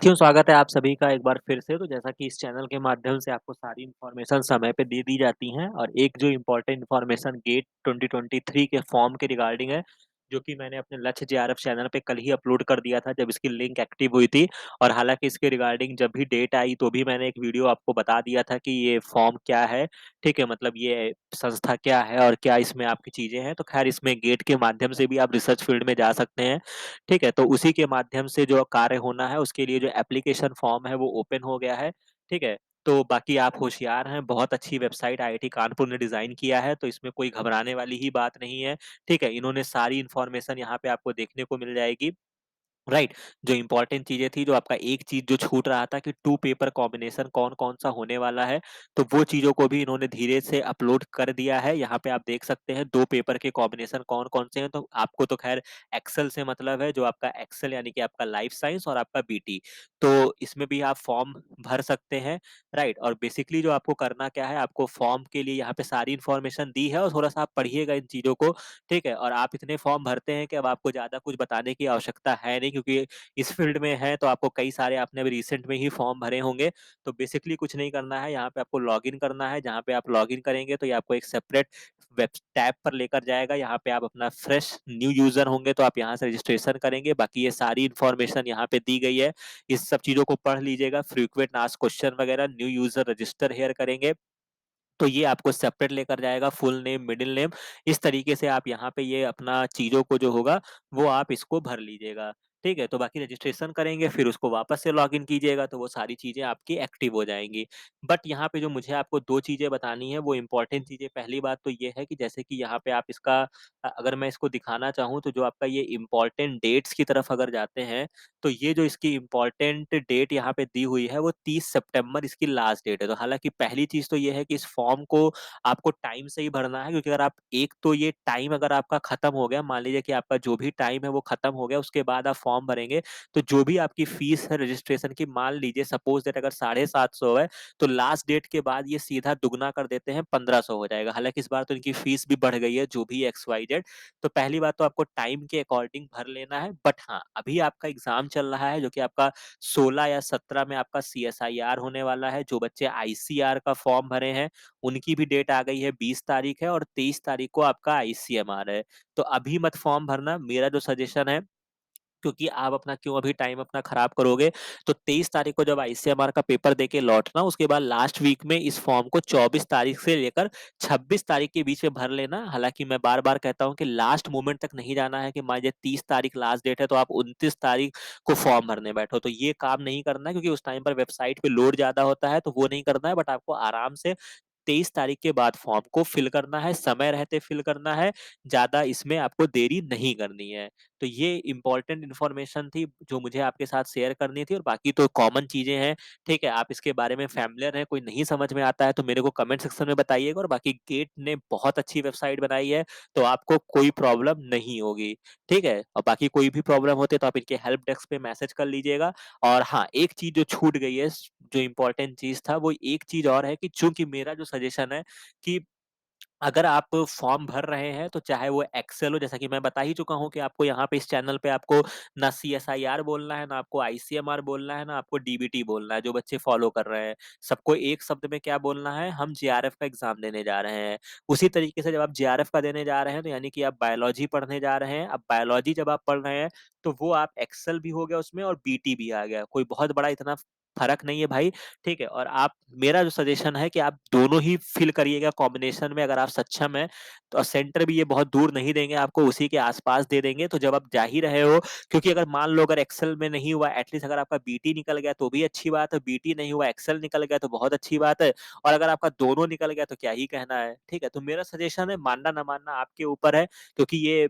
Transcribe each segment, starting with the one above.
क्यों स्वागत है आप सभी का एक बार फिर से। तो जैसा कि इस चैनल के माध्यम से आपको सारी इन्फॉर्मेशन समय पे दे दी जाती हैं और एक जो इम्पोर्टेंट इन्फॉर्मेशन गेट 2023 के फॉर्म के रिगार्डिंग है, जो कि मैंने अपने लक्ष्य जेआरएफ चैनल पे कल ही अपलोड कर दिया था जब इसकी लिंक एक्टिव हुई थी। और हालाँकि इसके रिगार्डिंग जब भी डेट आई तो भी मैंने एक वीडियो आपको बता दिया था कि ये फॉर्म क्या है, ठीक है? मतलब ये संस्था क्या है और क्या इसमें आपकी चीज़ें हैं। तो ख़ैर इसमें गेट के माध्यम से भी आप रिसर्च फील्ड में जा सकते हैं। ठीक है? तो उसी के माध्यम से जो कार्य होना है उसके लिए जो एप्लीकेशन फॉर्म है वो ओपन हो गया है, ठीक है? तो बाकी आप होशियार हैं, बहुत अच्छी वेबसाइट आईआईटी कानपुर ने डिज़ाइन किया है, तो इसमें कोई घबराने वाली ही बात नहीं है, ठीक है? इन्होंने सारी इन्फॉर्मेशन यहाँ पे आपको देखने को मिल जाएगी। राइट। जो इम्पोर्टेंट चीज़ें थी, जो आपका एक चीज़ जो छूट रहा था कि 2 पेपर कॉम्बिनेशन कौन-कौन सा होने वाला है, तो वो चीज़ों को भी इन्होंने धीरे से अपलोड कर दिया है। यहाँ पे आप देख सकते हैं 2 पेपर के कॉम्बिनेशन कौन-कौन से हैं, तो आपको तो ख़ैर एक्सेल से मतलब है, जो आपका एक्सेल यानी कि आपका लाइफ साइंस और आपका बीटी। तो इसमें भी आप फॉर्म भर सकते हैं, राइट। और बेसिकली जो आपको करना क्या है, आपको फॉर्म के लिए यहाँ पे सारी इन्फॉर्मेशन दी है और थोड़ा-सा आप पढ़िएगा इन चीज़ों को, ठीक है? और आप इतने फॉर्म भरते हैं कि अब आपको ज़्यादा कुछ बताने की आवश्यकता है नहीं, क्योंकि इस फील्ड में हैं तो आपको कई सारे आपने अभी रिसेंट में ही फॉर्म भरे होंगे। तो बेसिकली कुछ नहीं करना है, यहाँ पे आपको लॉगिन करना है, जहाँ पे आप लॉगिन करेंगे तो ये आपको एक सेपरेट वेब टैब पर लेकर जाएगा। यहाँ पे आप अपना फ्रेश न्यू यूज़र होंगे तो आप यहाँ से रजिस्ट्रेशन करेंगे। बाकी ये सारी इन्फॉर्मेशन यहाँ पे दी गई है। इस सब चीज़ों को पढ़ लीजिएगा, फ्रीक्वेंट आस्क्ड क्वेश्चन वगैरह, न्यू यूज़र रजिस्टर हियर करेंगे। तो ये आपको सेपरेट लेकर जाएगा, फुल नेम, मिडल नेम, इस तरीके से आप यहाँ पे ये अपना चीज़ों को जो होगा, वो आप इसको भर लीजिएगा, ठीक है? तो बाकी रजिस्ट्रेशन करेंगे, फिर उसको वापस से लॉगिन कीजिएगा, तो वो सारी चीज़ें आपकी एक्टिव हो जाएँगी। बट यहाँ पे जो मुझे आपको 2 चीज़ें बतानी है, वो इम्पोर्टेंट चीज़ें, पहली बात तो ये है कि जैसे कि यहाँ पे आप इसका अगर मैं इसको दिखाना चाहूँ, तो जो आपका ये इम्पोर्टेंट डेट्स की तरफ अगर जाते हैं, तो ये जो इसकी इम्पोर्टेंट डेट यहाँ पे दी हुई है, वो 30 सितंबर इसकी लास्ट डेट है। तो हालाँकि पहली चीज़ तो ये है कि इस फॉर्म को आपको टाइम से ही भरना है, क्योंकि अगर आप एक तो ये टाइम अगर आपका खत्म हो गया, मान लीजिए कि आपका जो भी टाइम है वो खत्म हो गया, उसके बाद आप फॉर्म भरेंगे, तो जो भी आपकी फीस है रजिस्ट्रेशन की, मान लीजिए सपोज़ दैट अगर 750 है, तो लास्ट डेट के बाद ये सीधा दुगना कर देते हैं, 1500 हो जाएगा। हालाँकि इस बार तो इनकी फीस भी बढ़ गई है, जो भी एक्स वाई जेड। तो पहली बात तो आपको टाइम के अकॉर्डिंग भर लेना है। बट हाँ, अभी आपका एग्ज़ाम चल रहा है, जो कि आपका 16 या 17 में आपका सीएसआईआर होने वाला है। जो बच्चे आईसीआर का फॉर्म भरे हैं, उनकी भी डेट आ गई है, 20 तारीख है और 23 तारीख को आपका आईसीएमआर है। तो अभी मत फॉर्म भरना, मेरा जो सजेशन है, क्योंकि आप अपना क्यों अभी टाइम अपना खराब करोगे। तो 23 तारीख को जब आईसीएमआर का पेपर देके लौटना, उसके बाद लास्ट वीक में इस फॉर्म को 24 तारीख से लेकर 26 तारीख के बीच में भर लेना। हालाँकि मैं बार-बार कहता हूँ कि लास्ट मोमेंट तक नहीं जाना है, कि मान लीजिए 30 तारीख लास्ट डेट है तो आप 29 तारीख को फॉर्म भरने बैठो, तो ये काम नहीं करना है, क्योंकि उस टाइम पर वेबसाइट पे लोड ज़्यादा होता है, तो वो नहीं करना है। बट आपको आराम से 23 तारीख के बाद फॉर्म को फिल करना है, समय रहते फिल करना है, ज़्यादा इसमें आपको देरी नहीं करनी है। तो ये इम्पोर्टेंट इन्फॉर्मेशन थी, जो मुझे आपके साथ शेयर करनी थी, और बाकी तो कॉमन चीज़ें हैं, ठीक है? आप इसके बारे में फ़ैमिलियर हैं, कोई नहीं समझ में आता है तो मेरे को कमेंट सेक्शन में बताइएगा। और बाकी गेट ने बहुत अच्छी वेबसाइट बनाई है, तो आपको कोई प्रॉब्लम नहीं होगी, ठीक है? और बाकी कोई भी प्रॉब्लम होती है तो आप इनके हेल्प डेस्क पे मैसेज कर लीजिएगा। और हाँ, एक चीज़ जो छूट गई है, जो इम्पोर्टेंट चीज़ था, वो एक चीज़ और है कि चूँकि मेरा जो सजेशन है कि अगर आप फॉर्म भर रहे हैं, तो चाहे वो एक्सेल हो, जैसा कि मैं बता ही चुका हूँ कि आपको यहाँ पे इस चैनल पे आपको ना सीएसआईआर बोलना है, ना आपको आईसीएमआर बोलना है, ना आपको डीबीटी बोलना है, जो बच्चे फॉलो कर रहे हैं। सबको एक शब्द में क्या बोलना है, हम जेआरएफ का एग्ज़ाम देने जा रहे हैं। उसी तरीके से जब आप जेआरएफ का देने जा रहे हैं, तो यानी कि आप बायोलॉजी पढ़ने जा रहे हैं। अब बायोलॉजी जब आप पढ़ रहे हैं, तो वो आप एक्सेल भी हो गया उसमें और बीटी भी आ गया। कोई बहुत बड़ा इतना फ़र्क नहीं है भाई, ठीक है? और आप, मेरा जो सजेशन है कि आप दोनों ही फ़िल करिएगा कॉम्बिनेशन में, अगर आप सक्षम हैं, तो सेंटर भी ये बहुत दूर नहीं देंगे आपको, उसी के आस-पास दे देंगे। तो जब आप जा ही रहे हो, क्योंकि अगर मान लो अगर एक्सेल में नहीं हुआ, एटलीस्ट अगर आपका बीटी निकल गया तो भी अच्छी बात है, बीटी नहीं हुआ, एक्सेल निकल गया तो बहुत अच्छी बात है, और अगर आपका दोनों निकल गया तो क्या ही कहना है, ठीक है? तो मेरा सजेशन है, मानना ना मानना आपके ऊपर है, क्योंकि ये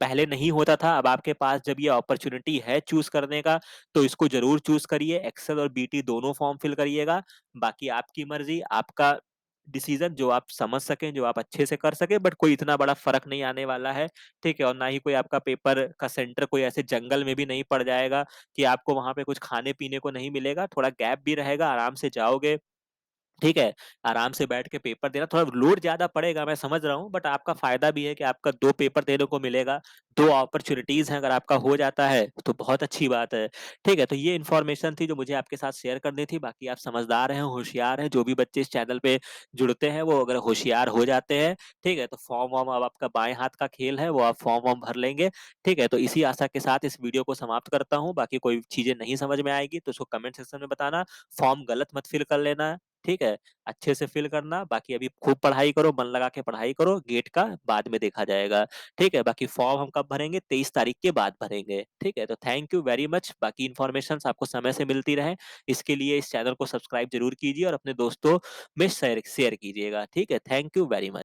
पहले नहीं होता था, अब आपके पास जब ये अपॉर्च्युनिटी है चूज़ करने का, तो इसको ज़रूर चूज़ करिए। एक्सेल और बीटी दोनों फॉर्म फिल करिएगा। बाकी आपकी मर्ज़ी, आपका डिसीज़न, जो आप समझ सकें, जो आप अच्छे से कर सकें, बट कोई इतना बड़ा फ़र्क नहीं आने वाला है, ठीक है? और ना ही कोई आपका पेपर का सेंटर कोई ऐसे जंगल में भी नहीं पड़ जाएगा कि आपको वहाँ पे कुछ खाने-पीने को नहीं मिलेगा। थोड़ा गैप भी रहेगा, आराम से जाओगे, ठीक है? आराम से बैठ के पेपर देना, थोड़ा लोड ज़्यादा पड़ेगा मैं समझ रहा हूँ, बट आपका फ़ायदा भी है कि आपका 2 पेपर देने को मिलेगा, 2 अपॉर्च्युनिटीज़ हैं, अगर आपका हो जाता है, तो बहुत अच्छी बात है। ठीक है? तो ये इन्फॉर्मेशन थी जो मुझे आपके साथ शेयर करनी थी, बाकी आप समझदार हैं, होशियार हैं, जो भी बच्चे इस चैनल पे जुड़ते हैं, वो अगर होशियार हो जाते हैं, ठीक है? तो फॉर्म-वॉर्म अब आपका बाएँ हाथ का खेल है, वो आप फॉर्म-वॉर्म भर लेंगे, ठीक है? तो इसी आशा के साथ इस वीडियो को समाप्त करता हूँ, बाकी कोई चीज़ें नहीं समझ में आएगी, तो उसको कमेंट सेक्शन में बताना, फॉर्म गलत मत फिल कर लेना, ठीक है? अच्छे से फ़िल करना, बाकी अभी खूब पढ़ाई करो, मन लगा के पढ़ाई करो, गेट का बाद में देखा जाएगा, ठीक है? बाकी फॉर्म हम कब भरेंगे? 23 तारीख के बाद भरेंगे, ठीक है? तो थैंक यू वेरी मच, बाकी इन्फॉर्मेशंस आपको समय से मिलती रहें, इसके लिए इस चैनल को सब्सक्राइब ज़रूर कीजिए और अपने दोस्तों में शेयर शेयर कीजिएगा, ठीक है? Thank you very much.